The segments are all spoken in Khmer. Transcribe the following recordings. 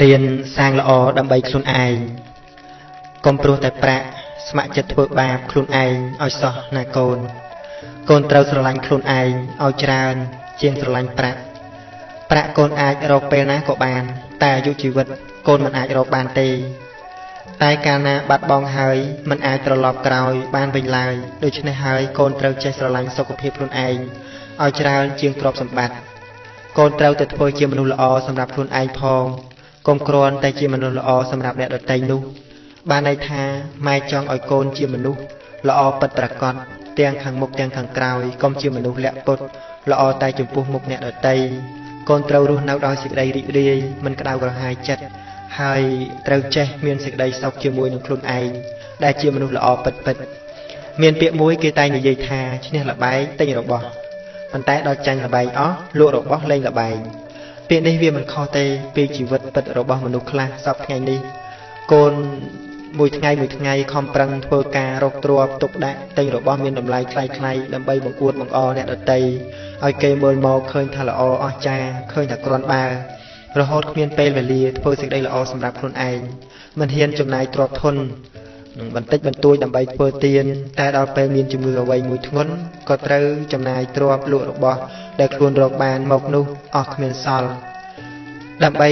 រៀនសាងល្អដើម្បីខ្លួនឯងកុំព្រោះតែប្រាក់ស្ម័គ្រចិត្តធ្វើបាបខ្លួនឯងឲ្យសោះណាកូនកូនត្រូវស្រឡាញ់ខ្លួនឯងឲ្យច្រើនជាងស្រឡាញ់ប្រាក់កូនអាចរកពេលណាក៏បានតែអាយុជីវិតកូនមិនអាចរកបានទេតែកាលណាបាត់បង់ហើយមិនអាចត្រឡប់ក្រោយបានវិញឡើយដូច្នេះហើយកូនត្រូវចេះស្រឡាញ់សុខភាពខ្លួនឯងឲ្យច្រើនជាងទ្រព្យសម្បត្តិកូនត្រូវតែធ្វើជាមនុស្សល្អសម្រាប់ខ្លួនឯងផងកុំគ្រាន់តែជាមនុស្សល្អសម្រាប់អ្នកដទៃនោះបានន័យថាម៉ែចង់ឲ្យកូនជាមនុស្សល្អពិតប្រាកដទាំងខាងមុខទាំងខាងក្រោយកុំជាមនុស្សលាក់ពុតល្អតែចំពោះមុខអ្នកដទៃកូនត្រូវរស់នៅដោយសេចក្តីរីករាយមិនក្តៅក្រហាយចិត្តហើយត្រូវចេះមានសេចក្តីសុខជាមួយនឹងខ្លួនឯងដែលជាមនុស្សល្អពិតមានពាក្យមួយគេតែងនិយាយថាឈ្នះល្បែងទិញរបស់ប៉ុន្តែដល់ចាញ់ល្បែងអស់លក់របស់លេងល្បែងពាក្យនេះវាមិនខុសទេពីជីវិតពិតរបស់មនុស្សខ្លះសពថ្ងៃនេះកូនមួយថ្ងៃខំប្រឹងធ្វើការរកទ្រព្យទុកដាក់ទិញរបស់មានតម្លៃថ្លៃដើម្បីបង្អួតបង្អល់អ្នកដទៃឲ្យគេមើលមកឃើញថាល្អអស្ចារ្យឃើញថាគ្រាន់បើរហូតគ្មានពេលវេលាធ្វើសេចក្តីល្អសម្រាប់ខ្លួនឯងមិនហ៊ានចំណាយទ្រព្យធនបន្តិចបន្តួចដើម្បីធ្វើទានតែដល់ពេលមានជំងឺអ្វីមួយធ្ងន់ក៏ត្រូវចំណាយទ្រព្យលក់របស់ដែលខ្លួនរកបានមកនោះអស់គ្មានសល់ដើម្បី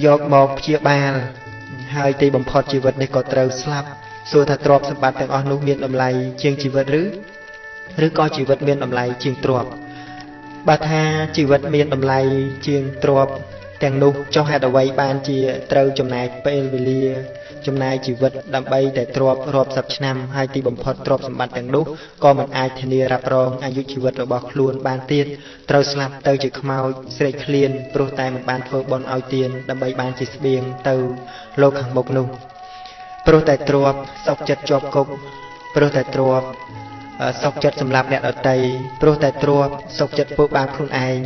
យកមកព្យាបាលហើយទីបំផុតជីវិតនេះក៏ត្រូវស្លាប់សួរថាទ្រព្យសម្បត្តិទាំងអស់នោះមានតម្លៃជាងជីវិតឬក៏ជីវិតមានតម្លៃជាងទ្រព្យបើថាជីវិតមានតម្លៃជាងទ្រព្យទាំងនោះចុះហេតុអ្វីបានជាត្រូវចំណាយពេលវេលាចំណាយជីវិតដើម្បីតែទ្រព្យរាប់សិបឆ្នាំហើយទីបំផុតទ្រព្យសម្បត្តិទាំងនោះក៏មិនអាចធានារ៉ាប់រងអាយុជីវិតរបស់ខ្លួនបានទៀតត្រូវស្លាប់ទៅជាខ្មោចស្រេកឃ្លានព្រោះតែមិនបានធ្វើបុណ្យឲ្យទានដើម្បីបានជាស្បៀងទៅលោកខាងមុខនោះព្រោះតែទ្រព្យសុខចិត្តជាប់គុកព្រោះតែទ្រព្យសុខចិត្តសម្លាប់អ្នកដទៃព្រោះតែទ្រព្យសុខចិត្តធ្វើបាបខ្លួនឯង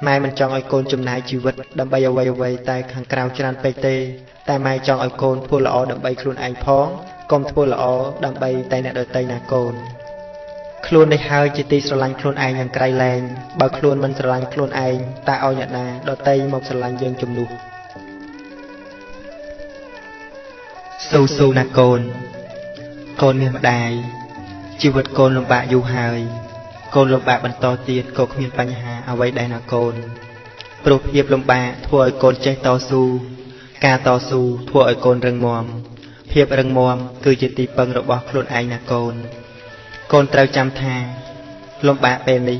ម៉ែមិនចង់ឲ្យកូនចំណាយជីវិតដើម្បីអ្វីតែខាងក្រៅច្រើនពេកទេតែម៉ែចង់ឲ្យកូនធ្វើល្អដើម្បីខ្លួនឯងផងកុំធ្វើល្អដើម្បីតែអ្នកដទៃណាកូនខ្លួននេះហើយជាទីស្រឡាញ់ខ្លួនឯងយ៉ាងក្រៃលែងបើខ្លួនមិនស្រឡាញ់ខ្លួនឯងតើឲ្យអ្នកណាដទៃមកស្រឡាញ់យើងជំនួសស៊ូណាកូនកូនមានម្ដាយជីវិតកូនលំបាកយូរហើយកូនលំបាកបន្តទៀតក៏គ្មានបញ្ហាអ្វីដែរណាកូនព្រោះភាពលំបាកធ្វើឲ្យកូនចេះតស៊ូការតស៊ូធ្វើឲ្យកូនរឹងមាំភាពរឹងមាំគឺជាទីពឹងរបស់ខ្លួនឯងណាកូនកូនត្រូវចាំថាលំបាកពេលនេះ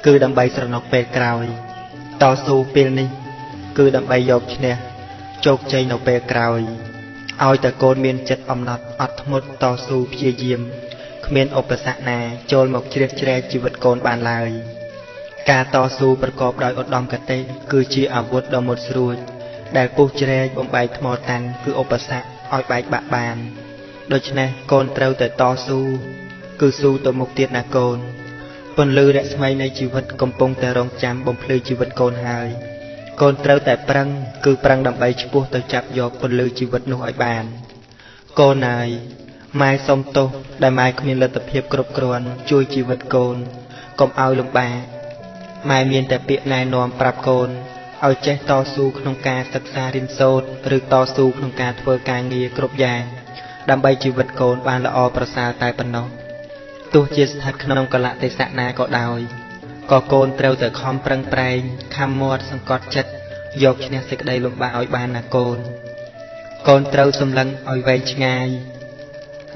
គឺដើម្បីស្រណុកពេលក្រោយតស៊ូពេលនេះគឺដើម្បីយកឈ្នះជោគជ័យនៅពេលក្រោយឲ្យតែកូនមានចិត្តអំណត់អត់ធ្មត់តស៊ូព្យាយាមគ្មានឧបសគ្គណាចូលមកជ្រៀតជ្រែកជីវិតកូនបានឡើយការតស៊ូប្រកបដោយឧត្តមគតិគឺជាអាវុធដ៏មុតស្រួចដែលពុះជ្រែកបំបែកថ្មតាំងគឺឧបសគ្គឲ្យបែកបាក់បានដូច្នេះកូនត្រូវតែតស៊ូគឺស៊ូទៅមុខទៀតណាកូនពន្លឺរស្មីនៃជីវិតកំពុងតែរងចាំបំភ្លឺជីវិតកូនហើយកូនត្រូវតែប្រឹងគឺប្រឹងដើម្បីឆ្ពោះទៅចាប់យកពន្លឺជីវិតនោះឲ្យបានកូនអើយម៉ែសុំទោសដែលម៉ែគ្មានលទ្ធភាពគ្រប់គ្រាន់ជួយជីវិតកូនកុំឲ្យលំបាកម៉ែមានតែពាក្យណែនាំប្រាប់កូនឲ្យចេះតស៊ូក្នុងការសិក្សារៀនសូត្រឬតស៊ូក្នុងការធ្វើការងារគ្រប់យ៉ាងដើម្បីជីវិតកូនបានល្អប្រសើរតែប៉ុណ្ណោះទោះជាស្ថិតក្នុងកលៈទេសៈណាក៏ដោយក៏កូនត្រូវតែខំប្រឹងប្រែងខំមាត់សង្កត់ចិត្តយកឈ្នះសេចក្តីលំបាកឲ្យបានណាកូនកូនត្រូវសម្លឹងឲ្យវែងឆ្ងាយ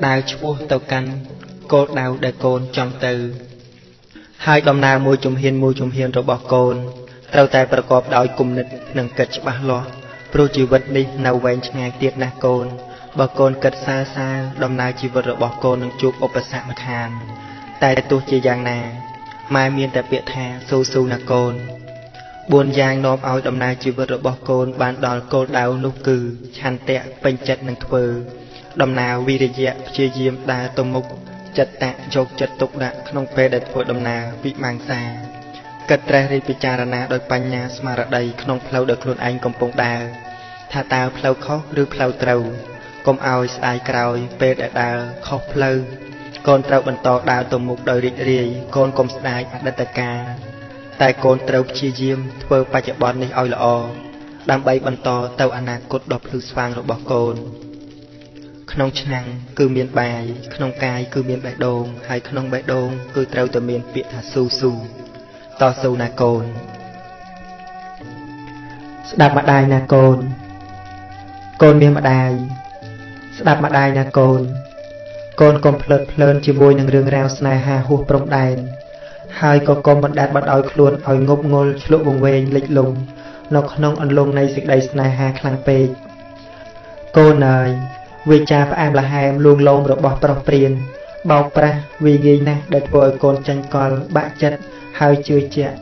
ដើរឆ្ពោះទៅកាន់គោលដៅដែលកូនចង់ទៅហើយដំណើរមួយជំហានរបស់កូនត្រូវតែប្រកបដោយគំនិតនិងគិតច្បាស់លាស់ព្រោះជីវិតនេះនៅវែងឆ្ងាយទៀតណាស់កូនបើកូនគិតសាដំណើរជីវិតរបស់កូននឹងជួបឧបសគ្គម្ខានតែទោះជាយ៉ាងណាម៉ែមានតែពាក្យថាស៊ូណាកូន4យ៉ាងនាំឲ្យដំណើរជីវិតរបស់កូនបានដល់គោលដៅនោះគឺឆន្ទៈពេញចិត្តនឹងធ្វើដំណើរវិរិយៈព្យាយាមដើរទៅមុខចិត្តយកចិត្តទុកដាក់ក្នុងពេលដែលធ្វើដំណើរវិមង្សាគិតត្រេះរិះពិចារណាដោយបញ្ញាស្មារតីក្នុងផ្លូវដែលខ្លួនឯងកំពុងដើរថាតើផ្លូវខុសឬផ្លូវត្រូវកុំឲ្យស្ដាយក្រោយពេលដែលដើរខុសផ្លូវកូនត្រូវបន្តដើរទៅមុខដោយរីករាយកូនកុំស្ដាយអតីតកាលតែកូនត្រូវព្យាយាមធ្វើបច្ចុប្បន្ននេះឲ្យល្អ ដើម្បីបន្តទៅអនាគតដ៏ភ្លឺស្វាងរបស់កូនក្នុងឆ្នាំងគឺមានបាយក្នុងកាយគឺមានបេះដូងហើយក្នុងបេះដូងគឺត្រូវតែមានពាក្យថាស៊ូស៊ូតស៊ូណាកូនស្ដាប់ម្ដាយណាកូនកូនមានម្ដាយស្ដាប់ម្ដាយណាកូនកូនកុំភ្លើតភ្លើនជាមួយនឹងរឿងរ៉ាវស្នេហាហួសព្រំដែនហើយក៏កុំបណ្ដាត់បណ្ដោយខ្លួនឲ្យងប់ងល់ឆ្លុះវង្វេងលិចលង់នៅក្នុងអន្លង់នៃសេចក្តីស្នេហាខ្លាំងពេកកូនអើយវាចាផ្អែមល្ហែមលួងលោមរបស់ប្រុសព្រានបោកប្រាស់វាងាយណាស់ដែលធ្វើឲ្យកូនចាញ់កលបាក់ចិត្តហើយជឿជាក់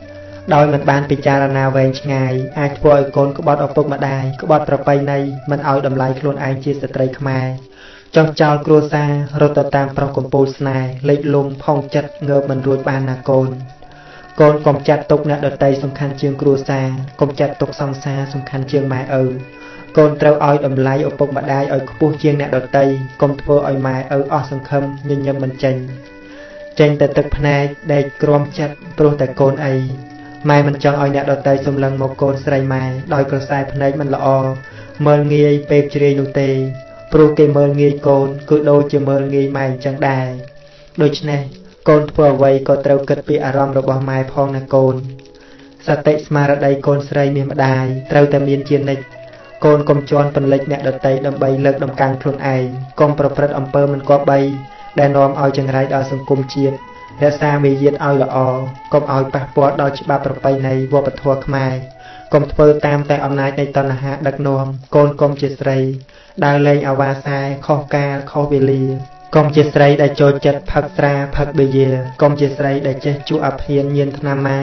ដោយមិនបានពិចារណាវែងឆ្ងាយអាចធ្វើឲ្យកូនក្បត់ឪពុកម្ដាយក្បត់ប្រពៃណីមិនឲ្យតម្លៃខ្លួនឯងជាស្ត្រីខ្មែរចោះចោលគ្រួសាររត់ទៅតាមប្រុសកំពូលស្នេហ៍លេចលំផុងចិត្តងើបមិនរួចបានណាកូនកូនកុំចាត់ទុកអ្នកដតីសំខាន់ជាងគ្រួសារកុំចាត់ទុកសង្សារសំខាន់ជាងម៉ែឪកូនត្រូវឲ្យតម្លៃឪពុកម្ដាយឲ្យខ្ពស់ជាងអ្នកដតីកុំធ្វើឲ្យម៉ែឪអស់សង្ឃឹមញញឹមមិនចេញតែទឹកភ្នែកដេកក្រំចិត្តព្រោះតែកូនអីម៉ែមិនចង់ឲ្យអ្នកដតីសម្លឹងមកកូនស្រីម៉ែដោយក្រសែភ្នែកមិនល្អមើលងាយពេកជ្រាយនោះទេព្រោះគេមើលងាយកូនគឺដូចជាមើលងាយម៉ែអញ្ចឹងដែរដូច្នេះកូនធ្វើអ្វីក៏ត្រូវគិតពីអារម្មណ៍របស់ម៉ែផងណាកូនសតិស្មារតីកូនស្រីមានម្ដាយត្រូវតែមានជានិច្ចកូនកុំជន់ពន្លិចអ្នកដតីដើម្បីលើកដំកើងខ្លួនឯងកុំប្រព្រឹត្តអំពើមិនគប្បីដែលនាំឲ្យចង្រៃដល់សង្គមជាតិរក្សាមារយាទឲ្យល្អកុំឲ្យប៉ះពាល់ដល់ច្បាប់ប្រពៃណីវប្បធម៌ខ្មែរកុំធ្វើតាមតែអំណាចនៃតណ្ហាដឹកនាំកូនកុំជាស្រីដើរលេងអាវ៉ាសែខុសកាលខុសវេលាកុំជាស្រីដែលចូលចិត្តផឹកស្រាផឹកប៊ីយ៉ាកុំជាស្រីដែលចេះជក់អាភៀនញៀនថ្នាំម៉ា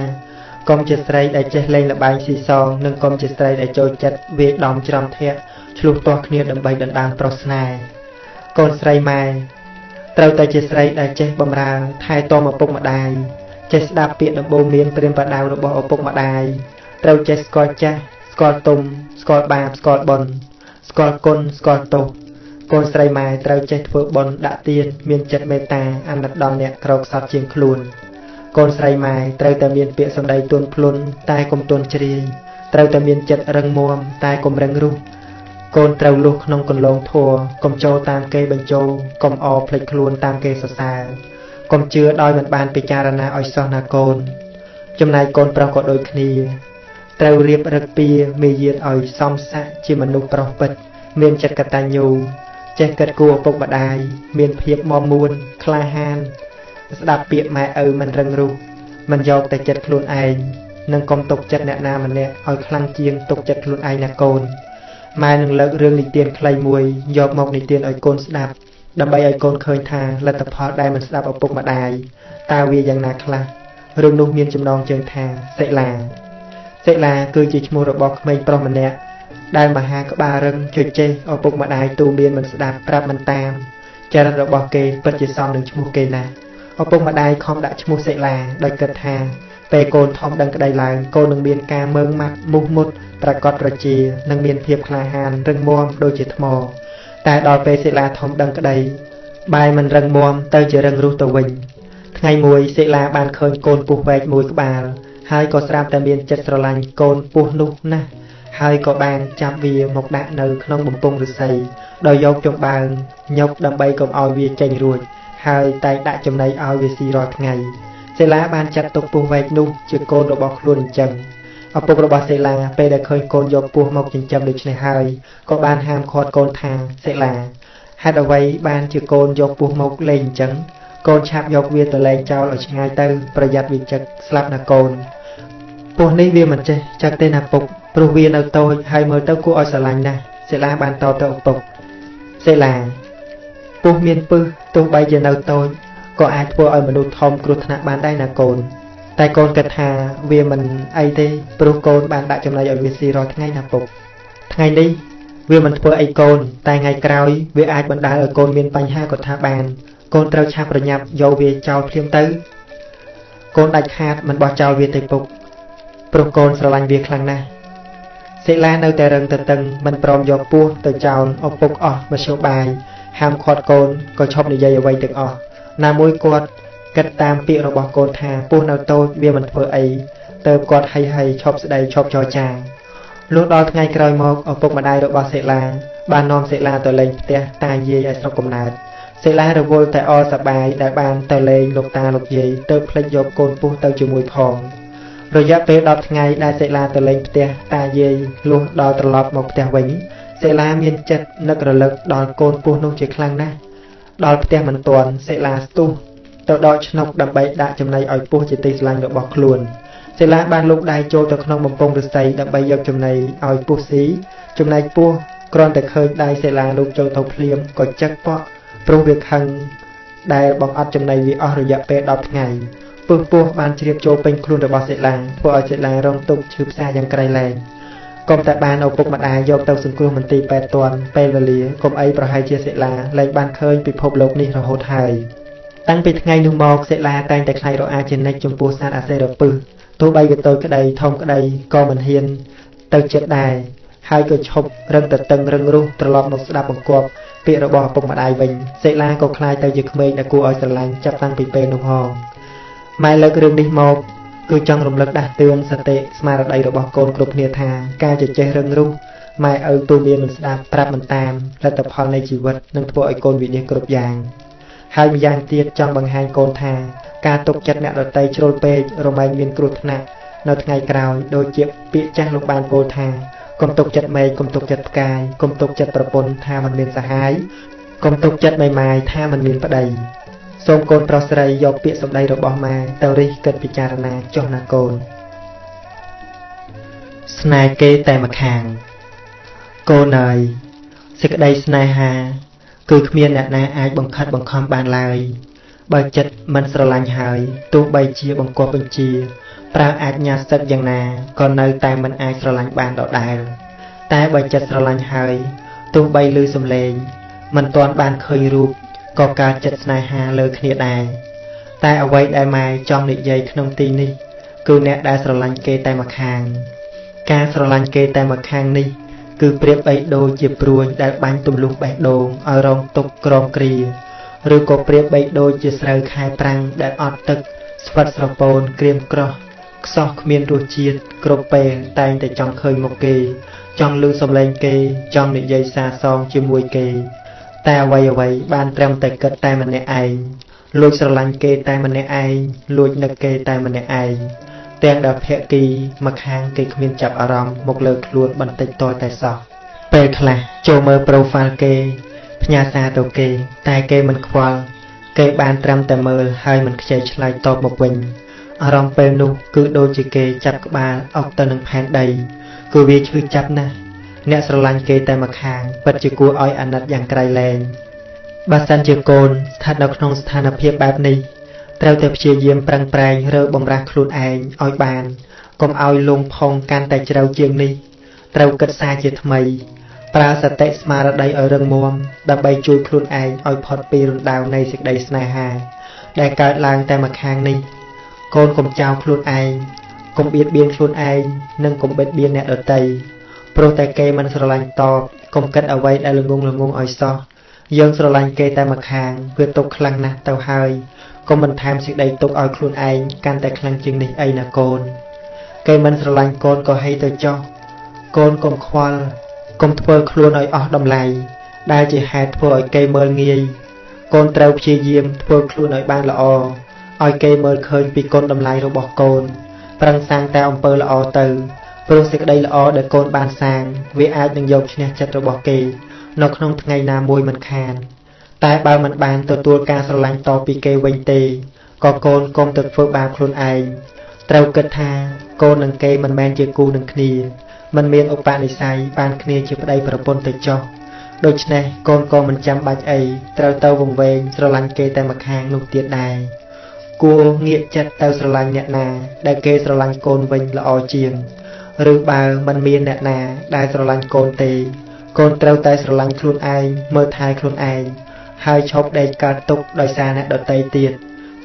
កុំជាស្រីដែលចេះលេងល្បែងស៊ីសងនិងកុំជាស្រីដែលចូលចិត្តវាយដំច្រំធាក់ឆ្លុះទាស់គ្នាដើម្បីដណ្ដើមប្រុសស្នេហ៍កូនស្រីម៉ែត្រូវតែជាស្រីដែលចេះបម្រើថែទាំឪពុកម្ដាយចេះស្ដាប់ពាក្យដំបូន្មានព្រានប្រដៅរបស់ឪពុកម្ដាយត្រូវចេះស្គាល់ចាស់ស្គាល់ទុំស្គាល់បាបស្គាល់បុណ្យស្គាល់គុណស្គាល់ទោសកូនស្រីម៉ែត្រូវចេះធ្វើបុណ្យដាក់ទានមានចិត្តមេត្តាអាណិតដល់អ្នកក្រខ្សត់ជាងខ្លួនកូនស្រីម៉ែត្រូវតែមានពាក្យសម្ដីទន់ភ្លន់តែកុំទន់ជ្រាយត្រូវតែមានចិត្តរឹងមាំតែកុំរឹងរូសកូនត្រូវលុះក្នុងគន្លងធัวកុំចូលតាមគេបញ្ចូលកុំអោភ្លេចខ្លួនតាមគេសរសើរកុំជឿដោយមិនបានពិចារណាឲ្យសោះណាកូនចំណែកកូនប្រុសក៏ដូចគ្នាត្រូវរៀបរឹកពីមេយាទឲ្យសមស័ក្តិជាមនុស្សប្រុសពិតមានចិត្តកតញ្ញូចេះគិតគូរឪពុកម្ដាយមានភាពមាំមួនក្លាហានស្ដាប់ពាក្យម៉ែឪមិនរឹងរូសមិនយកតែចិត្តខ្លួនឯងនិងកុំទុកចិត្តអ្នកណាម្នាក់ឲ្យខ្លាំងជាងទុកចិត្តខ្លួនឯងណាកូនម៉ែនឹងលើករឿងនិទានខ្លីមួយយកមកនិទានឲ្យកូនស្ដាប់ដើម្បីឲ្យកូនឃើញថាលទ្ធផលដែលមិនស្ដាប់ឪពុកម្ដាយតើវាយ៉ាងណាខ្លះរឿងនោះមានចំណងជើងថាសិលាគឺជាឈ្មោះរបស់ក្មេងប្រុសម្នាក់ដែលមហាក្បាលរឹងជួយចេះឪពុកម្ដាយទូមានមិនស្ដាប់ប្រាប់មិនតាមចរិតរបស់គេពិតជាសមនឹងឈ្មោះគេណាស់ឪពុកម្ដាយខំដាក់ឈ្មោះសិលាដោយគិតថាពេលកូនធំដឹងក្ដីឡើងកូននឹងមានការមើងម៉ាត់មុះមុតប្រកបប្រជានិងមានភាពក្លាហានរឹងមាំដូចជាថ្មតែដល់ពេលសិលាធំដឹងក្ដីបែរមិនរឹងមាំទៅជារឹងរូសទៅវិញថ្ងៃមួយសិលាបានឃើញកូនពស់វែកមួយក្បាលហើយក៏ស្រាប់តែមានចិត្តស្រឡាញ់កូនពស់នោះណាស់ហើយក៏បានចាប់វាមកដាក់នៅក្នុងបំពង់ឫស្សីដោយយកចំបើងញប់ដើម្បីកុំឲ្យវាចេញរួចហើយតែដាក់ចំណីឲ្យវាស៊ីរាល់ថ្ងៃសិលាបានចាត់ទុកពស់វែកនោះជាកូនរបស់ខ្លួនអញ្ចឹងឪពុករបស់សិលាពេលដែលឃើញកូនយកពស់មកចិញ្ចឹមដូច្នេះហើយក៏បានហាមឃាត់កូនថាសិលាហេតុអ្វីបានជាកូនយកពស់មកលេងអញ្ចឹងកូនឆាប់យកវាទៅលែងចោលឲ្យឆ្ងាយទៅប្រយ័ត្នវាចឹកស្លាប់ណាកូនពស់នេះវាមិនចេះចឹកទេណាពុកព្រោះវានៅតូចហើយមើលទៅគួរឲ្យស្រឡាញ់ណាស់សិលាបានតបទៅឪពុកសិលាពស់មានពឹសទោះបីជានៅតូចក៏អាចធ្វើឲ្យមនុស្សធំគ្រោះថ្នាក់បានដែរណាកូនតែកូនគិតថាវាមិនអីទេព្រោះកូនបានដាក់ចំណីឲ្យវាស៊ីរាល់ថ្ងៃណាពុកថ្ងៃនេះវាមិនធ្វើអីកូនតែថ្ងៃក្រោយវាអាចបណ្ដាលឲ្យកូនមានបញ្ហាក៏ថាបានកូនត្រូវឆាប់ប្រញាប់យកវាចោលភ្លាមទៅកូនដាច់ខាតមិនបោះចោលវាទេពុកព្រោះកូនស្រឡាញ់វាខ្លាំងណាស់សិលានៅតែរឹងតឹងមិនព្រមយកពស់ទៅចោលឪពុកអស់មធ្យោបាយហាមឃាត់កូនក៏ឈប់និយាយអ្វីទាំងអស់ណាមួយគាត់គិតតាមពាក្យរបស់កូនថាពស់នៅតូចវាមិនធ្វើអីទៅគាត់ហៃឈប់ស្ដីឈប់ចរចា លុះដល់ថ្ងៃក្រោយមកឪពុកម្ដាយរបស់សេឡាបាននាំសេឡាទៅលេងផ្ទះតាយាយឯស្រុកកំណើតសេឡារវល់តែអសប្បាយដែលបានទៅលេងលោកតាលោកយាយទៅភ្លេចយកកូនពស់ទៅជាមួយផងរយៈពេល10ថ្ងៃដែលសេឡាទៅលេងផ្ទះតាយាយលុះដល់ត្រឡប់មកផ្ទះវិញសេឡាមានចិត្តនឹករលឹកដល់កូនពស់នោះជាខ្លាំងណាស់ដល់ផ្ទះមិនទាន់សេឡាស្ទុះទៅដកឆ្នុកដើម្បីដាក់ចំណីឲ្យពស់ជាទីស្រឡាញ់របស់ខ្លួនសេឡាបានលូកដៃចូលទៅក្នុងបំពង់ឫស្សីដើម្បីយកចំណីឲ្យពស់ស៊ីចំណែកពស់គ្រាន់តែឃើញដៃសេឡាលូកចូលទៅភ្លាមក៏ចឹកប៉ក់ព្រោះវាខឹងដែលបង្អត់ចំណីវាអស់រយៈពេល10ថ្ងៃពស់បានជ្រាបចូលពេញខ្លួនរបស់សេឡាធ្វើឲ្យសេឡារងទុក្ខឈឺផ្សាយ៉ាងក្រៃលែងកុំតែបានឪពុកម្ដាយយកទៅសង្គ្រោះមន្ទីរពេទ្យទាន់ពេលវេលាកុំអីប្រហែលជាសេឡាលែងបានឃើញពិភពលោកនេះរហូតហើយតាំងពីថ្ងៃនោះមកសេឡាតែងតែខ្លាចរអាជានិច្ចចំពោះសត្វអាសេរពឹសទោះបីវាតូចក្តីធំក្តីក៏មិនហ៊ានទៅជិតដែរហើយក៏ឈប់រឹងតឹងរឹងរូសត្រឡប់មកស្ដាប់បង្គាប់ពាក្យរបស់ឪពុកម្ដាយវិញសេឡាក៏ខ្លាចទៅជាក្មេងដែលគួរឲ្យស្រឡាញ់ចាប់តាំងពីពេលនោះផងម៉ែលើករឿងនេះមកគឺចង់រំលឹកដាស់តឿនសតិស្មារតីរបស់កូនគ្រប់គ្នាថាការជជែករឹងរូសម៉ែឪទូមានមិនស្ដាប់ប្រាប់មិនតាមលទ្ធផលនៃជីវិតនឹងធ្វើឲ្យកូនវិនិច្ឆ័យគ្រប់យ៉ាងហើយម្យ៉ាងទៀតចង់បង្ហាញកូនថាការទុកចិត្តអ្នកដទៃជ្រុលពេករមែងមានគ្រោះថ្នាក់នៅថ្ងៃក្រោយដូចជាពាក្យចាស់លោកបានពោលថាកុំទុកចិត្តមេឃកុំទុកចិត្តផ្កាយកុំទុកចិត្តប្រពន្ធថាมันមានសហាយកុំទុកចិត្តមេម៉ាយថាมันមានប្តីសូមកូនប្រុសស្រីយកពាក្យសម្ដីរបស់ម៉ែទៅរិះគិតពិចារណាចុះណាកូនស្នេហ៍គេតែម្ខាងកូនអើយសេចក្តីស្នេហាគឺគ្មានអ្នកណាអាចបង្ខិតបង្ខំបានឡើយបើចិត្តមិនស្រឡាញ់ហើយទោះបីជាបង្គាប់បញ្ជាប្រើអាជ្ញាសិទ្ធិយ៉ាងណាក៏នៅតែមិនអាចស្រឡាញ់បានដដែលតែបើចិត្តស្រឡាញ់ហើយទោះបីឮសំឡេងមិនទាន់បានឃើញរូបក៏កើតចិត្តស្នេហាលើគ្នាដែរតែអ្វីដែលម៉ែចង់និយាយក្នុងទីនេះគឺអ្នកដែលស្រឡាញ់គេតែម្ខាងការស្រឡាញ់គេតែម្ខាងនេះគឺប្រៀបបីដូចជាព្រួញដែលបាញ់ទម្លុះបេះដូងឲ្យរងទុក្ខក្រំគ្រាឬក៏ប្រៀបបីដូចជាស្រូវខែប្រាំងដែលអត់ទឹកស្វិតស្រពោនក្រៀមក្រោះខ្សោះគ្មានរសជាតិគ្រប់ពេលតែងតែចង់ឃើញមុខគេចង់ឮសំឡេងគេចង់និយាយសារសងជាមួយគេតែអ្វីបានត្រឹមតែគិតតែម្នាក់ឯងលួចស្រឡាញ់គេតែម្នាក់ឯងលួចនឹកគេតែម្នាក់ឯងទាំងដែលភក្តីមកខាងគេគ្មានចាប់អារម្មណ៍មកលើខ្លួនបន្តិចតតែសោះពេលខ្លះចូលមើល profile គេផ្ញើសារទៅគេតែគេមិនខ្វល់គេបានត្រឹមតែមើលហើយមិនខ្ជិលឆ្លើយតបមកវិញអារម្មណ៍ពេលនោះគឺដូចជាគេចាប់ក្បាលអុកទៅនឹងផែនដីគឺវាឈឺចាប់ណាស់អ្នកស្រឡាញ់គេតែម្ខាងពិតជាគួរឲ្យអាណិតយ៉ាងក្រៃលែងបើសិនជាកូនស្ថិតនៅក្នុងស្ថានភាពបែបនេះត្រូវតែព្យាយាមប្រឹងប្រែងរើបំរាស់ខ្លួនឯងឲ្យបានកុំឲ្យលងផុងកាន់តែជ្រៅជាងនេះត្រូវគិតសារជាថ្មីប្រើសតិស្មារតីឲ្យរឹងមាំដើម្បីជួយខ្លួនឯងឲ្យផុតពីរណ្ដៅនៃសេចក្តីស្នេហាដែលកើតឡើងតែម្ខាងនេះកូនកុំចោលខ្លួនឯងកុំបៀតបៀនខ្លួនឯងនិងកុំបិទបៀនអ្នកដទៃព្រោះតែគេមិនស្រឡាញ់តបកុំគិតអ្វីដែលល្ងងឲ្យសោះយើងស្រឡាញ់គេតែម្ខាងវាទុកខ្លាំងណាស់ទៅហើយកុំបន្ថែមសេចក្តីទុកឲ្យខ្លួនឯងកាន់តែខ្លាំងជាងនេះអីណាកូនគេមិនស្រឡាញ់កូនក៏ហីទៅចុះកូនកុំខ្វល់កុំធ្វើខ្លួនឲ្យអស់តម្លៃដែលជាហេតុធ្វើឲ្យគេមើលងាយកូនត្រូវព្យាយាមធ្វើខ្លួនឲ្យបានល្អឲ្យគេមើលឃើញពីគុណតម្លៃរបស់កូនប្រឹងសាងតែអំពើល្អទៅព្រោះសេចក្តីល្អដែលកូនបានសាងវាអាចនឹងយកឈ្នះចិត្តរបស់គេនៅក្នុងថ្ងៃណាមួយមិនខានតែបើមិនបានទទួលការស្រឡាញ់តពីគេវិញទេក៏កូនកុំទៅធ្វើបាបខ្លួនឯងត្រូវគិតថាកូននិងគេមិនមែនជាគូនឹងគ្នាមិនមានឧបនិស្ស័យបានគ្នាជាប្តីប្រពន្ធទៅចុះដូច្នេះកូនក៏មិនចាំបាច់អីត្រូវទៅវង្វេងស្រឡាញ់គេតែម្ខាងនោះទៀតដែរគួរងាកចិត្តទៅស្រឡាញ់អ្នកណាដែលគេស្រឡាញ់កូនវិញល្អជាងឬបើមិនមានអ្នកណាដែលស្រឡាញ់កូនទេកូនត្រូវតែស្រឡាញ់ខ្លួនឯងមើលថែខ្លួនឯងហើយឈប់ដេកកើតទុកដោយសារអ្នកដទៃទៀត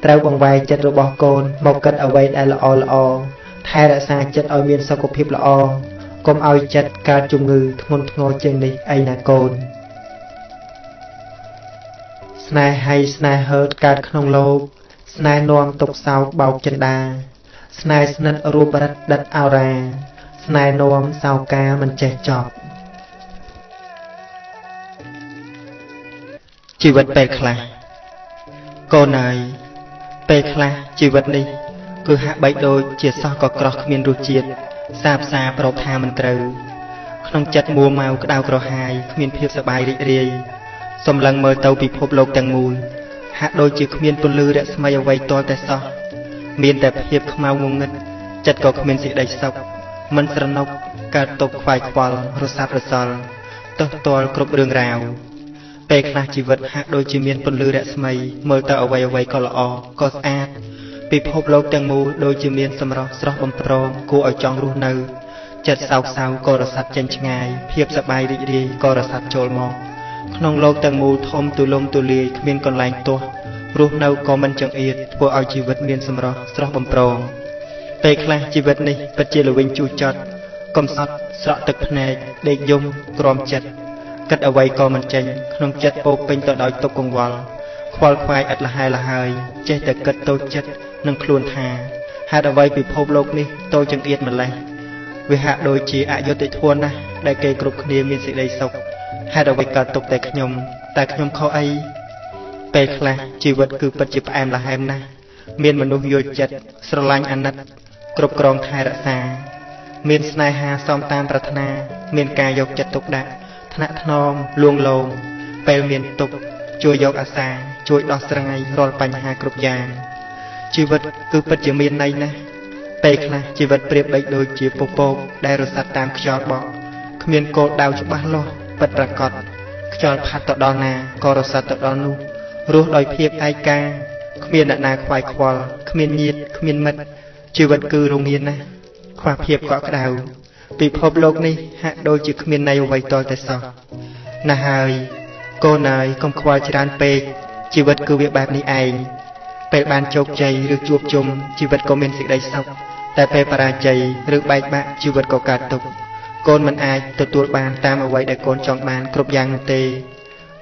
ត្រូវបង្វែរចិត្តរបស់កូនមកគិតអ្វីដែលល្អថែរក្សាចិត្តឲ្យមានសុខភាពល្អកុំឲ្យចិត្តកើតជំងឺធ្ងន់ធ្ងរជាងនេះអីណាកូនស្នេហ៍ហើយស្នេហ៍ហឺតកើតក្នុងលោកស្នេហ៍នាំទុកសោកបោកចិន្តាស្នេហ៍ស្និទ្ធរូបរិទ្ធដិតអោរា ស្នេហ៍នាំសោកាមិនចេះចប់ជីវិតពេលខ្លះកូនអើយពេលខ្លះជីវិតនេះគឺហាក់បីដូចជាសោះក៏ក្រោះគ្មានរសជាតិសាបសាប្រោបថាមិនត្រូវក្នុងចិត្តមួម៉ៅក្តៅក្រហាយគ្មានភាពសប្បាយរីករាយសំឡឹងមើលទៅពិភពលោកទាំងមូលហាក់ដូចជាគ្មានពន្លឺរស្មីអ្វីទាល់តែសោះមានតែភាពខ្មៅងងឹតចិត្តក៏គ្មានសេចក្តីសុខមិនស្រណុកកើតទុកខ្វាយខ្វល់រសាត់រសល់ទោះទាល់គ្រប់រឿងរ៉ាវពេលខ្លះជីវិតហាក់ដូចជាមានពន្លឺរស្មីមើលទៅអ្វីៗក៏ល្អក៏ស្អាតពិភពលោកទាំងមូលដូចជាមានសម្រស់ស្រស់បំព្រងគួរឲ្យចង់រស់នៅចិត្តសោកសៅក៏រសាត់ចេញឆ្ងាយភាពសប្បាយរីករាយក៏រសាត់ចូលមកក្នុងលោកទាំងមូលធំទូលំទូលាយគ្មានកន្លែងទាស់រស់នៅក៏មិនចង្អៀតធ្វើឲ្យជីវិតមានសម្រស់ស្រស់បំព្រងពេលខ្លះជីវិតនេះពិតជាល្វីងជូរចត់កំសត់ស្រក់ទឹកភ្នែកដេកយំក្រំចិត្តគិតអ្វីក៏មិនចេញក្នុងចិត្តពោពេញទៅដោយទុក្ខកង្វល់ខ្វល់ខ្វាយឥតលះហើយលហើយចេះតែគិតតូចចិត្តនឹងខ្លួនថាហេតុអ្វីពិភពលោកនេះតូចចង្អៀតម្លេះវាហាក់ដូចជាអយុត្តិធម៌ណាស់ដែលគេគ្រប់គ្នាមានសេចក្តីសុខហេតុអ្វីកើតទុកតែខ្ញុំខុសអីពេលខ្លះជីវិតគឺពិតជាផ្អែមល្ហែមណាស់មានមនុស្សយល់ចិត្តស្រឡាញ់អាណិតគ្រប់គ្រងថែរក្សាមានស្នេហាសមតាមប្រាថ្នាមានការយកចិត្តទុកដាក់ថ្នាក់ថ្នមលួងលោមពេលមានទុក្ខជួយយកអាសាជួយដោះស្រាយរាល់បញ្ហាគ្រប់យ៉ាងជីវិតគឺពិតជាមានន័យណាស់ពេលខ្លះជីវិតប្រៀបដូចជាពពកដែលរសាត់តាមខ្យល់បក់គ្មានគោលដៅច្បាស់លាស់ពិតប្រាកដខ្យល់ផាត់ទៅដល់ណាក៏រសាត់ទៅដល់នោះរស់ដោយភាពឯកាគ្មានអ្នកណាខ្វាយខ្វល់គ្មានញាតិគ្មានមិត្តជីវិតគឺរងាណាស់ខ្វះភាពកក់ក្ដៅពិភពលោកនេះហាក់ដូចជាគ្មានន័យអ្វីទាល់តែសោះណាស់ហើយកូនអើយកុំខ្វល់ច្រើនពេកជីវិតគឺវាបែបនេះឯងពេលបានជោគជ័យឬជួបជុំជីវិតក៏មានសេចក្តីសុខតែពេលបរាជ័យឬបែកបាក់ជីវិតក៏កើតទុក្ខកូនមិនអាចទទួលបានតាមអ្វីដែលកូនចង់បានគ្រប់យ៉ាងនោះទេ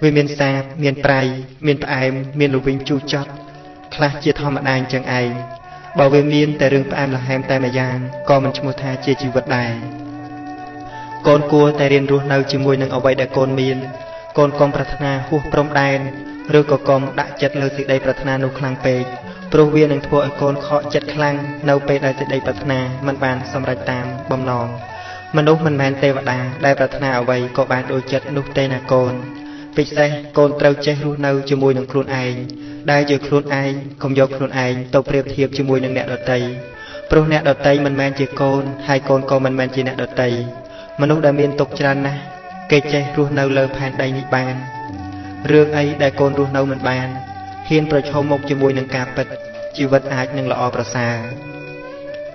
វាមានសាបមានប្រៃមានផ្អែមមានល្វីងជូរចត់ខ្លះជាធម្មតាអញ្ចឹងឯងបើវាមានតែរឿងផ្អែមល្ហែមតែម្យ៉ាងក៏មិនឈ្មោះថាជាជីវិតដែរកូនគួរតែរៀនរស់នៅជាមួយនឹងអ្វីដែលកូនមានកូនកុំប្រាថ្នាហួសព្រំដែនឬក៏កុំដាក់ចិត្តលើសេចក្តីប្រាថ្នានោះខ្លាំងពេកព្រោះវានឹងធ្វើឲ្យកូនខកចិត្តខ្លាំងនៅពេលដែលសេចក្តីប្រាថ្នាមិនបានសម្រេចតាមបំណងមនុស្សមិនមែនទេវតាដែលប្រាថ្នាអ្វីក៏បានដូចចិត្តនោះទេណាកូនពិសេសកូនត្រូវចេះរស់នៅជាមួយនឹងខ្លួនឯងដែលជាខ្លួនឯងកុំយកខ្លួនឯងទៅប្រៀបធៀបជាមួយនឹងអ្នកដទៃព្រោះអ្នកដទៃមិនមែនជាកូនហើយកូនក៏មិនមែនជាអ្នកដទៃមនុស្សដែលមានទុក្ខច្រើនណាស់គេចេះរស់នៅលើផែនដីនេះបានរឿងអីដែលកូនរស់នៅមិនបានហ៊ានប្រឈមមុខជាមួយនឹងការពិតជីវិតអាចនឹងល្អប្រសើរ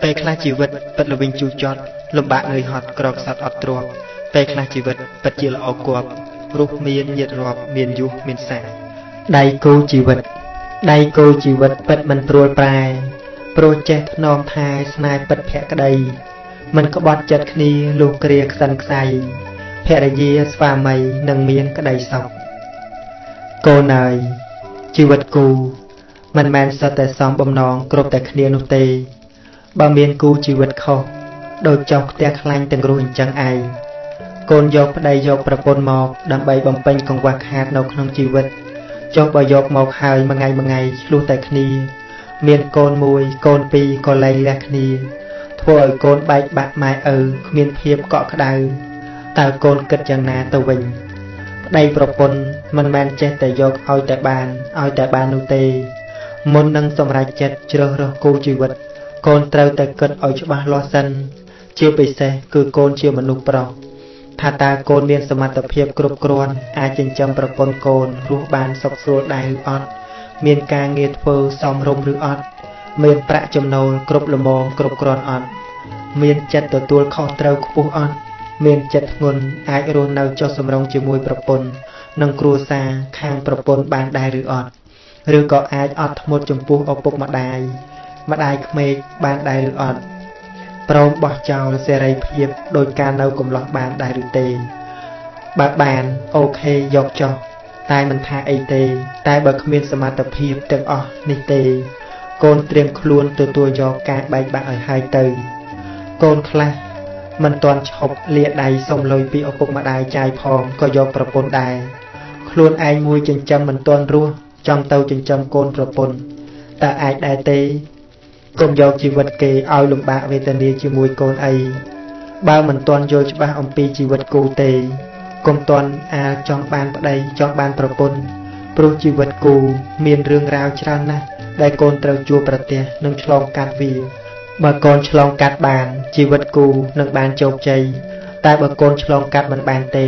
ពេលខ្លះជីវិតពិតល្វីងជូរចត់លំបាកនឿយហត់ក្រខ្សត់អត់ទ្រាំពេលខ្លះជីវិតពិតជាល្អគប់រស់មានញាតិរាប់មានយុះមានសាដៃគូជីវិតពិតមិនព្រួលប្រែព្រោះចេះថ្នមថែស្នេហ៍ពិតភក្តីមិនក្បត់ចិត្តគ្នាលុះគ្រាខ្សិនខ្សៃភរិយាស្វាមីនឹងមានក្តីសុខកូនអើយជីវិតគូមិនមែនសុទ្ធតែសំបំណងគ្រប់តែគ្នានោះទេបើមានគូជីវិតខុសដូចចុះផ្ទះខ្លាញ់ទាំងរស់អញ្ចឹងឯងកូនយកប្តីយកប្រពន្ធមកដើម្បីបំពេញកង្វះខាតនៅក្នុងជីវិតចុះបើយកមកហើយមួយថ្ងៃឆ្លោះតែគ្នាមានកូនមួយកូនពីរក៏លែងលះគ្នាធ្វើឲ្យកូនបែកបាក់ម៉ែឪគ្មានភាពកក់ក្ដៅតើកូនគិតយ៉ាងណាទៅវិញប្តីប្រពន្ធមិនមែនចេះតែយកឲ្យតែបាននោះទេមុននឹងសម្រេចចិត្តជ្រើសរើសគូជីវិតកូនត្រូវតែគិតឲ្យច្បាស់លាស់សិនជាពិសេសគឺកូនជាមនុស្សប្រុសថាតើកូនមានសមត្ថភាពគ្រប់គ្រាន់អាចចិញ្ចឹមប្រពន្ធកូនរស់បានសុខស្រួលដែរឬអត់មានការងារធ្វើសមរម្យឬអត់មានប្រាក់ចំណូលគ្រប់ល្មមគ្រប់គ្រាន់អត់មានចិត្តទទួលខុសត្រូវខ្ពស់អត់មានចិត្តធ្ងន់អាចរស់នៅចុះសម្រុងជាមួយប្រពន្ធនិងគ្រួសារខាងប្រពន្ធបានដែរឬអត់ឬក៏អាចអត់ធ្មត់ចំពោះឪពុកម្ដាយក្មេកបានដែរឬអត់ព្រមបោះចោលសេរីភាពដោយការនៅកំឡោះបានដែរឬទេបើបានអូខេយកចុះតែមិនថាអីទេតែបើគ្មានសមត្ថភាពទាំងអស់នេះទេកូនត្រៀមខ្លួនទទួលយកការបែកបាក់ឲ្យហើយទៅកូនខ្លះ មិនទាន់ឈប់លាដៃសុំលុយពីឪពុកម្ដាយចាយផងក៏យកប្រពន្ធដែរខ្លួនឯងមួយចិញ្ចឹមមិនទាន់រស់ចង់ទៅចិញ្ចឹមកូនប្រពន្ធតើអាចដែរទេកុំយកជីវិតគេឲ្យលំបាកវេទនាជាមួយកូនអីបើមិនទាន់យល់ច្បាស់អំពីជីវិតគូទេកុំទាន់អាលចង់បានប្តីចង់បានប្រពន្ធព្រោះជីវិតគូមានរឿងរ៉ាវច្រើនណាស់ដែលកូនត្រូវជួបប្រទះនិងឆ្លងកាត់វាបើកូនឆ្លងកាត់បានជីវិតគូនឹងបានជោគជ័យតែបើកូនឆ្លងកាត់មិនបានទេ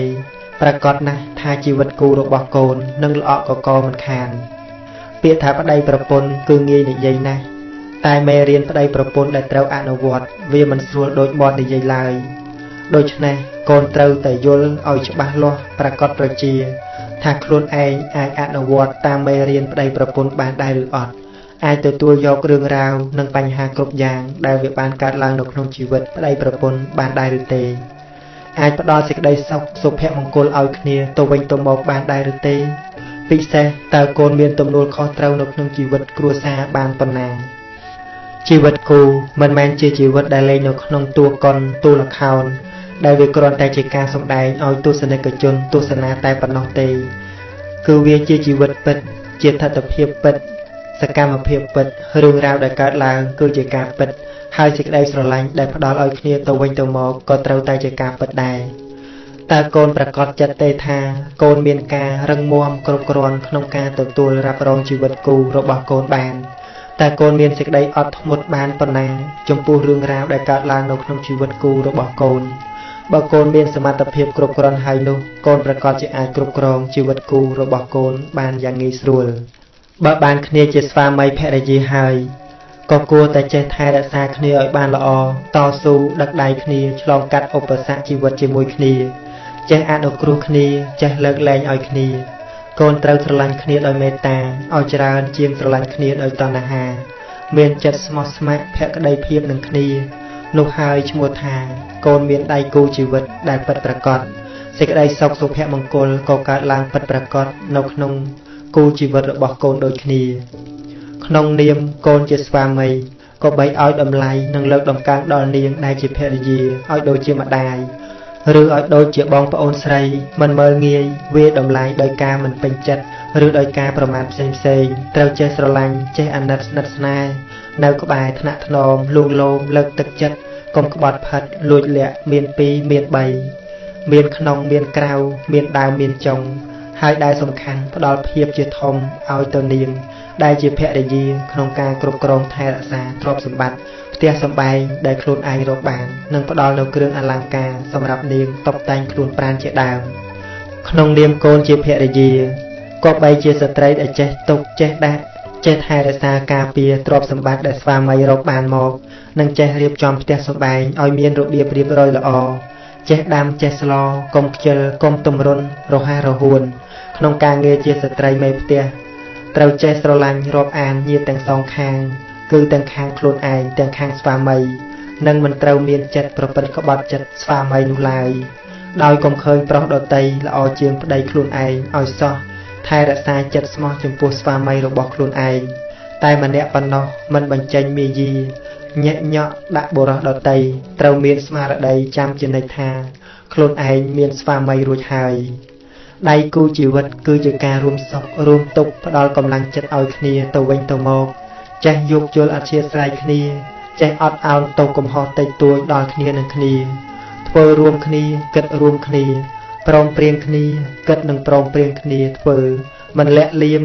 ប្រកាសណាស់ថាជីវិតគូរបស់កូននឹងល្អក់កកមិនខានពាក្យថាប្តីប្រពន្ធគឺងាយនិយាយណាស់តែមេរៀនប្តីប្រពន្ធដែលត្រូវអនុវត្តវាមិនស្រួលដូចបទនិយាយឡើយដូច្នេះកូនត្រូវតែយល់ឲ្យច្បាស់លាស់ប្រកាសប្រជាថាខ្លួនឯងអាចអនុវត្តតាមមេរៀនប្តីប្រពន្ធបានដែរឬអត់អាចទទួលយករឿងរ៉ាវនិងបញ្ហាគ្រប់យ៉ាងដែលវាបានកើតឡើងនៅក្នុងជីវិតប្តីប្រពន្ធបានដែរឬទេអាចផ្ដល់សេចក្តីសុខសុភមង្គលឲ្យគ្នាទៅវិញទៅមកបានដែរឬទេពិសេសតើកូនមានទំនួលខុសត្រូវនៅក្នុងជីវិតគ្រួសារបានប៉ុណ្ណាជីវិតគូមិនមែនជាជីវិតដែលលេងនៅក្នុងតួកុនតួល្ខោនដែលវាគ្រាន់តែជាការសម្ដែងឲ្យទស្សនិកជនទស្សនាតែប៉ុណ្ណោះទេគឺវាជាជីវិតពិតជាទស្សនវិជ្ជាពិតសកម្មភាពពិតរឿងរ៉ាវដែលកើតឡើងគឺជាការពិតហើយសេចក្តីស្រឡាញ់ដែលផ្ដល់ឲ្យគ្នាទៅវិញទៅមកក៏ត្រូវតែជាការពិតដែរតើកូនប្រកាសចិត្តទេថាកូនមានការរឹងមាំគ្រប់គ្រាន់ក្នុងការទទួលរ៉ាប់រងជីវិតគូរបស់កូនបានតើកូនមានសេចក្តីអត់ធ្មត់បានប៉ុណ្ណាចំពោះរឿងរ៉ាវដែលកើតឡើងនៅក្នុងជីវិតគូរបស់កូនបើកូនមានសមត្ថភាពគ្រប់គ្រាន់ហើយនោះកូនប្រកាសជាអាចគ្រប់គ្រងជីវិតគូរបស់កូនបានយ៉ាងងាយស្រួលបើបានគ្នាជាស្វាមីភរិយាហើយក៏គួរតែចេះថែរក្សាគ្នាឲ្យបានល្អតស៊ូដឹកដៃគ្នាឆ្លងកាត់ឧបសគ្គជីវិតជាមួយគ្នាចេះអនុគ្រោះគ្នាចេះលើកលែងឲ្យគ្នាកូនត្រូវស្រឡាញ់គ្នាដោយមេត្តាឲ្យច្រើនជាងស្រឡាញ់គ្នាដោយតណ្ហាមានចិត្តស្មោះស្ម័គ្រភក្តីភាពនឹងគ្នានោះហើយឈ្មោះថាកូនមានដៃគូជីវិតដែលពិតប្រាកដសេចក្តីសុខសុភមង្គលក៏កើតឡើងពិតប្រាកដនៅក្នុងគូជីវិតរបស់កូនដូចគ្នាក្នុងនាមកូនជាស្វាមីក៏បីឲ្យតម្លៃនិងលើកតម្កើងដល់នាងដែលជាភរិយាឲ្យដូចជាម្ដាយឬឲ្យដូចជាបងប្អូនស្រីមិនមើលងាយវាតម្លៃដោយការមិនពេញចិត្តឬដោយការប្រមាថផ្សេងត្រូវចេះស្រឡាញ់ចេះអាណិតស្និទ្ធស្នេហ៍នៅក្បែរថ្នាក់ថ្នមលួងលោមលើកទឹកចិត្តកុំក្បត់ផិតលួចលាក់មាន2មាន3មានក្នុងមានក្រៅមានដើមមានចុងហើយដែលសំខាន់ផ្ដល់ភាពជាធំឲ្យទៅនាងដែលជាភរិយាក្នុងការគ្រប់គ្រងថែរក្សាទ្រព្យសម្បត្តិផ្ទះសម្បែងដែលខ្លួនឯងរកបាននិងផ្ដល់នូវគ្រឿងអលង្ការសម្រាប់នាងតុបតែងខ្លួនប្រាណជាដើមក្នុងនាមកូនជាភរិយាក៏បីជាស្ត្រីដែលចេះទុកចេះដាក់ចេះថែរក្សាការពារទ្រព្យសម្បត្តិដែលស្វាមីរកបានមកនិងចេះរៀបចំផ្ទះសម្បែងឲ្យមានរបៀបរៀបរយល្អចេះដាំចេះស្លកុំខ្ជិលកុំទម្រុនរហ័សរហួនក្នុងការងារជាស្ត្រីមេផ្ទះត្រូវចេះស្រឡាញ់រាប់អានញាតិទាំងសងខាងគឺទាំងខាងខ្លួនឯងទាំងខាងស្វាមីនិងមិនត្រូវមានចិត្តប្រព្រឹត្តក្បត់ចិត្តស្វាមីនោះឡើយដោយកុំឃើញប្រុសដតីល្អជាងប្តីខ្លួនឯងឲ្យសោះថែរក្សាចិត្តស្មោះចំពោះស្វាមីរបស់ខ្លួនឯងតែម្នាក់ប៉ុណ្ណោះមិនបញ្ចេញមាយាញាក់ញក់ដាក់បុរសដតីត្រូវមានស្មារតីចាំជានិច្ចថាខ្លួនឯងមានស្វាមីរួចហើយដៃគូជីវិតគឺជាការរួមសុខរួមទុក្ខផ្ដល់កម្លាំងចិត្តឲ្យគ្នាទៅវិញទៅមកចេះយោគយល់អធ្យាស្រ័យគ្នាចេះអត់ឱនទោសកំហុសតិចតួចដល់គ្នានឹងគ្នាធ្វើរួមគ្នាគិតរួមគ្នាព្រមព្រៀងគ្នាគិតនឹងព្រមព្រៀងគ្នាធ្វើមិនលាក់លៀម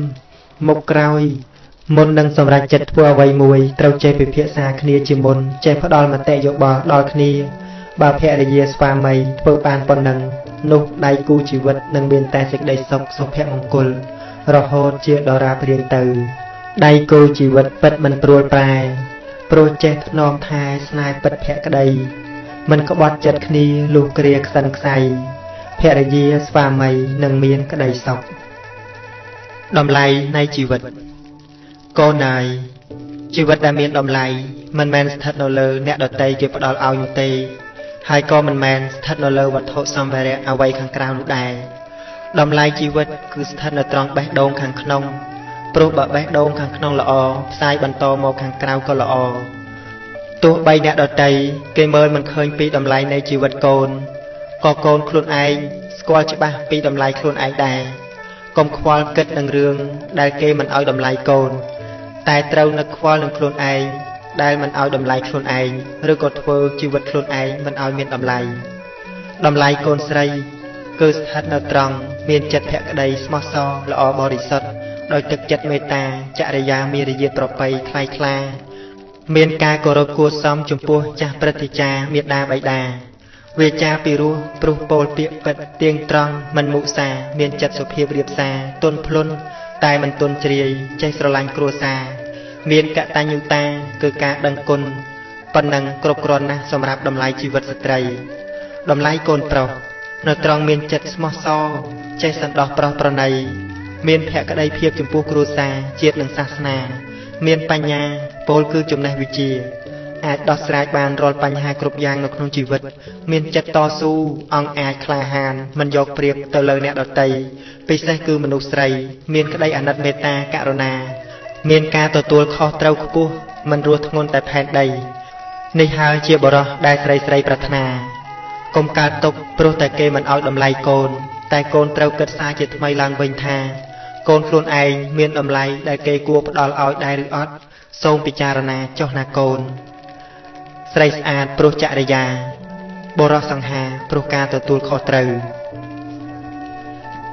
មុខក្រោយមុននឹងសម្រេចចិត្តធ្វើអ្វីមួយត្រូវចេះពិភាក្សាគ្នាជាមុនចេះផ្ដល់មតិយោបល់ដល់គ្នាបើភរិយាស្វាមីធ្វើបានប៉ុណ្ណឹងនោះដៃគូជីវិតនឹងមានតែសេចក្តីសុខសុភមង្គលរហូតជាដរាបរៀងទៅដៃគូជីវិតពិតមិនព្រួលប្រែព្រោះចេះថ្នមថែស្នេហ៍ពិតភក្តីមិនក្បត់ចិត្តគ្នាលុះគ្រាខ្សិនខ្សៃភរិយាស្វាមីនឹងមានក្តីសុខតម្លៃនៃជីវិតកូនណាយជីវិតដែលមានតម្លៃមិនមែនស្ថិតនៅលើអ្នកដទៃគេផ្ដល់ឲ្យនោះទេហើយក៏មិនមែនស្ថិតនៅលើវត្ថុសម្ភារៈអ្វីខាងក្រៅនោះដែរតម្លៃជីវិតគឺស្ថិតនៅត្រង់បេះដូងខាងក្នុងព្រោះបើបេះដូងខាងក្នុងល្អផ្សាយបន្តមកខាងក្រៅក៏ល្អទ ទោះបីអ្នកដតីគេមើលមិនឃើញពីតម្លៃនៃជីវិតកូនក៏កូនខ្លួនឯងស្គាល់ច្បាស់ពីតម្លៃខ្លួនឯងដែរកុំខ្វល់គិតនឹងរឿងដែលគេមិនឲ្យតម្លៃកូនតែត្រូវនឹកខ្វល់នឹងខ្លួនឯងដែលមិនឲ្យតម្លៃខ្លួនឯងឬក៏ធ្វើជីវិតខ្លួនឯងមិនឲ្យមានតម្លៃកូនស្រីគឺស្ថិតនៅត្រង់មានចិត្តភក្តីស្មោះសរល្អបរិសុទ្ធដោយទឹកចិត្តមេត្តាចរិយាមារយាទប្រពៃថ្លៃថ្លាមានការគោរពគួរសមចំពោះចាស់ព្រឹទ្ធាចារ្យមេដាបៃតាវាចាពីរោះព្រោះពោលពាក្យពិតទៀងត្រង់មិនមុសាមានចិត្តសុភាពរៀបសារទន់ភ្លន់តែមិនទន់ជ្រាយចេះស្រឡាញ់គ្រួសារមានកតញ្ញូតាគឺការដឹងគុណប៉ុណ្ណឹងគ្រប់គ្រាន់ណាស់សម្រាប់តម្លៃជីវិតស្ត្រីតម្លៃកូនប្រុសនៅត្រង់មានចិត្តស្មោះសរចេះសន្តោសប្រោសប្រណីមានភក្តីភាពចំពោះគ្រួសារជាតិនិងសាសនាមានបញ្ញាពោលគឺចំណេះវិជ្ជាអាចដោះស្រាយបានរាល់បញ្ហាគ្រប់យ៉ាងនៅក្នុងជីវិតមានចិត្តតស៊ូអង្គអាចក្លាហានមិនយកប្រៀបទៅលើអ្នកដទៃពិសេសគឺមនុស្សស្រីមានក្តីអាណិតមេត្តាករុណាមានការទទួលខុសត្រូវខ្ពស់មិនរស់ធ្ងន់តែផែនដីនេះហើយជាបរិសុទ្ធដែលស្រីប្រាថ្នាកុំកើតទុកព្រោះតែគេមិនឲ្យតម្លៃកូនតែកូនត្រូវគិតសារជាថ្មីឡើងវិញថាកូនខ្លួនឯងមានតម្លៃដែលគេគួរផ្ដល់ឲ្យដែរឬអត់សូមពិចារណាចុះណាកូនស្រីស្អាតព្រោះចរិយាបរិសុទ្ធសង្ហាព្រោះការទទួលខុសត្រូវ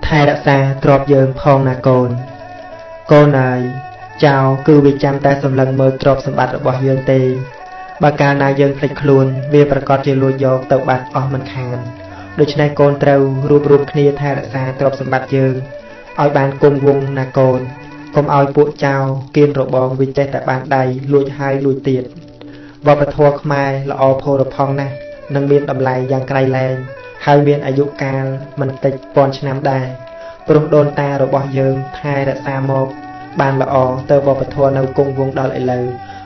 ថែរក្សាទ្រព្យយើងផងណាកូនកូនអើយចៅគឺវាចាំតែសម្លឹងមើលទ្រព្យសម្បត្តិរបស់យើងទេបើកាលណាយើងភ្លេចខ្លួនវាប្រកាសជាលួចយកទៅបាត់អស់មិនខានដូច្នេះកូនត្រូវរួបរวมគ្នាថែរក្សាទ្រព្យសម្បត្តិយើងឲ្យបានគង់វង្សណាកូនកុំឲ្យពួកចៅគៀនរបងវិចេះតែបានដៃលួចហើយលួចទៀតវប្បធម៌ខ្មែរល្អផូរផង់ណាស់និងមានតម្លៃយ៉ាងក្រៃលែងហើយមានអាយុកាលមិនតិចពាន់ឆ្នាំដែរព្រោះដូនតារបស់យើងថែរក្សាមកបានល្អទៅវប្បធម៌នៅគង់វង្សដល់ឥឡូវ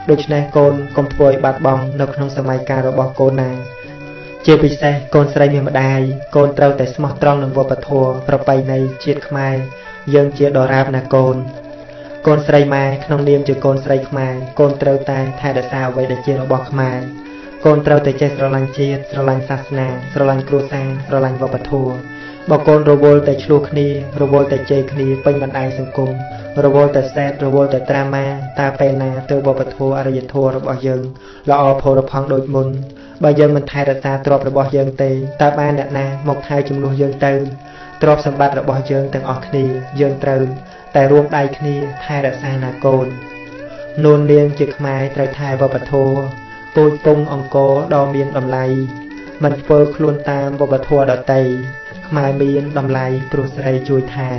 ដូច្នេះកូនកុំធ្វើឲ្យបាត់បង់នៅក្នុងសម័យកាលរបស់កូនណាជាពិសេសកូនស្រីមានម្ដាយកូនត្រូវតែស្មោះត្រង់នឹងវប្បធម៌ប្រពៃណីជាតិខ្មែរយើងជាដរាបណាកូនកូនស្រីម៉ែក្នុងនាមជាកូនស្រីខ្មែរកូនត្រូវតែថែរក្សាអ្វីដែលជារបស់ខ្មែរកូនត្រូវតែចេះស្រឡាញ់ជាតិស្រឡាញ់សាសនាស្រឡាញ់គ្រួសារស្រឡាញ់វប្បធម៌បើកូនរវល់តែឆ្លោះគ្នារវល់តែជេរគ្នាពេញបណ្ដាញសង្គមរវល់តែសែតរវល់តែត្រាម៉ាតើពេលណាទៅវប្បធម៌អរិយធម៌របស់យើងល្អផូរផង់ដូចមុនបើយើងមិនថែរក្សាទ្រព្យរបស់យើងទេតើបានអ្នកណាមកថែជំនួសយើងទៅទ្រព្យសម្បត្តិរបស់យើងទាំងអស់គ្នាយើងត្រូវតែរួមដៃគ្នាថែរក្សាណាកូននួននាងជាខ្មែរត្រូវថែវប្បធម៌ពូជពងអង្គរដ៏មានតម្លៃមិនធ្វើខ្លួនតាមវប្បធម៌ដទៃខ្មែរមានតម្លៃព្រោះស្រីជួយថែ